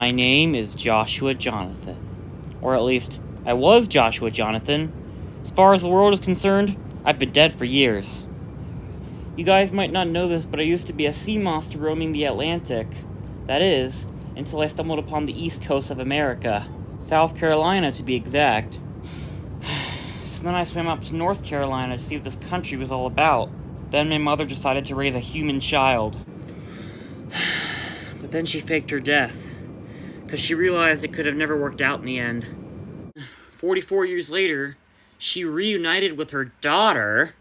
My name is Joshua Jonathan. Or at least, I was Joshua Jonathan. As far as the world is concerned, I've been dead for years. You guys might not know this, but I used to be a sea monster roaming the Atlantic. That is, until I stumbled upon the east coast of America. South Carolina, to be exact. So then I swam up to North Carolina to see what this country was all about. Then my mother decided to raise a human child. But then she faked her death, because she realized it could have never worked out in the end. 44 years later, she reunited with her daughter,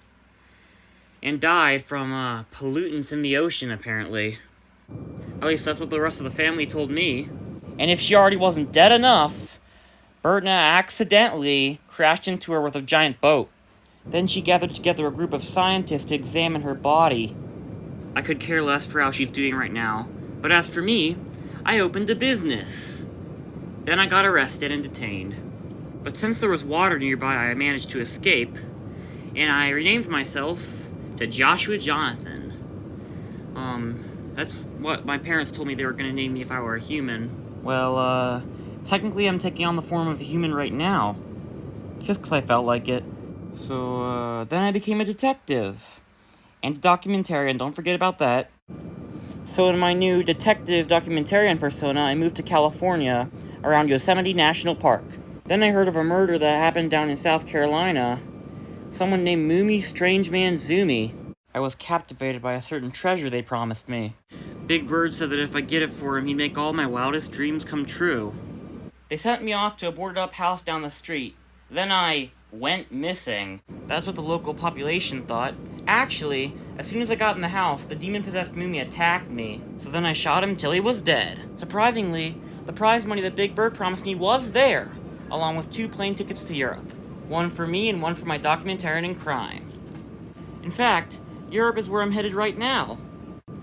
and died from pollutants in the ocean, apparently. At least that's what the rest of the family told me. And if she already wasn't dead enough, Bertna accidentally crashed into her with a giant boat. Then she gathered together a group of scientists to examine her body. I could care less for how she's doing right now. But as for me, I opened a business. Then I got arrested and detained. But since there was water nearby, I managed to escape. And I renamed myself to Joshua Jonathan. That's what my parents told me they were going to name me if I were a human. Well, technically I'm taking on the form of a human right now. Just because I felt like it. So, then I became a detective. And a documentarian, don't forget about that. So in my new detective documentarian persona, I moved to California, around Yosemite National Park. Then I heard of a murder that happened down in South Carolina. Someone named Moomy Strangeman Zoomy. I was captivated by a certain treasure they promised me. Big Bird said that if I get it for him, he'd make all my wildest dreams come true. They sent me off to a boarded-up house down the street. Then I went missing. That's what the local population thought. Actually, as soon as I got in the house, the demon-possessed Moomy attacked me. So then I shot him till he was dead. Surprisingly, the prize money that Big Bird promised me was there, along with 2 plane tickets to Europe. One for me and one for my documentarian in crime. In fact, Europe is where I'm headed right now.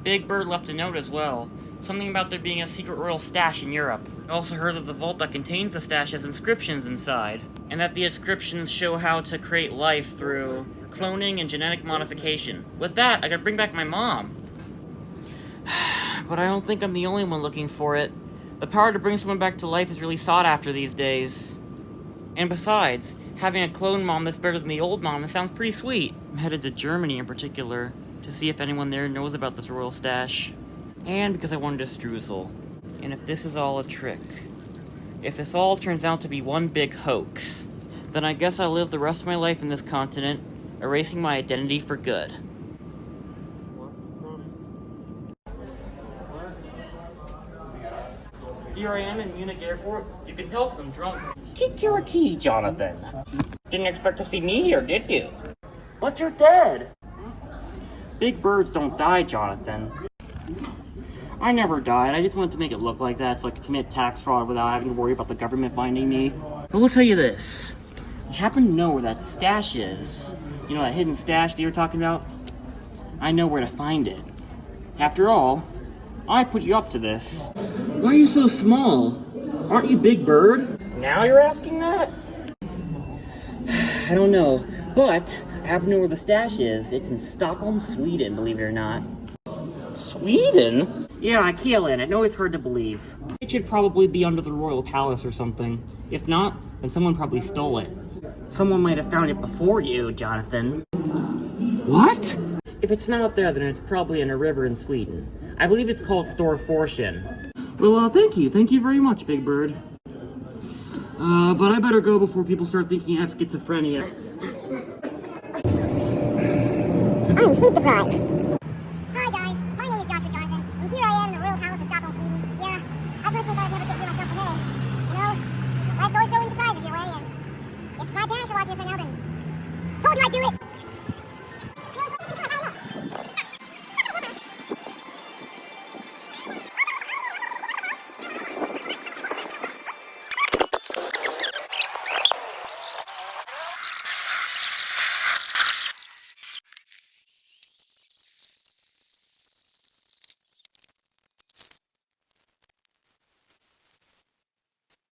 Big Bird left a note as well. Something about there being a secret royal stash in Europe. I also heard that the vault that contains the stash has inscriptions inside, and that the inscriptions show how to create life through cloning and genetic modification. With that, I gotta bring back my mom. But I don't think I'm the only one looking for it. The power to bring someone back to life is really sought after these days. And besides, having a clone mom that's better than the old mom, that sounds pretty sweet. I'm headed to Germany in particular, to see if anyone there knows about this royal stash. And because I wanted a streusel. And if this is all a trick, if this all turns out to be one big hoax, then I guess I'll live the rest of my life in this continent, erasing my identity for good. Here I am in Munich Airport. You can tell because I'm drunk. Kikiriki, Jonathan. Didn't expect to see me here, did you? But you're dead. Big birds don't die, Jonathan. I never died. I just wanted to make it look like that so I could commit tax fraud without having to worry about the government finding me. But we'll tell you this. I happen to know where that stash is. You know that hidden stash that you were talking about? I know where to find it. After all, I put you up to this. Why are you so small? Aren't you Big Bird? Now you're asking that? I don't know, but I happen to know where the stash is. It's in Stockholm, Sweden, believe it or not. Sweden? Yeah, I kill it. I know it's hard to believe. It should probably be under the royal palace or something. If not, then someone probably stole it. Someone might have found it before you, Jonathan. What? If it's not there, then it's probably in a river in Sweden. I believe it's called Storforsen. Well, thank you. Thank you very much, Big Bird. But I better go before people start thinking I have schizophrenia. I'm sleep deprived.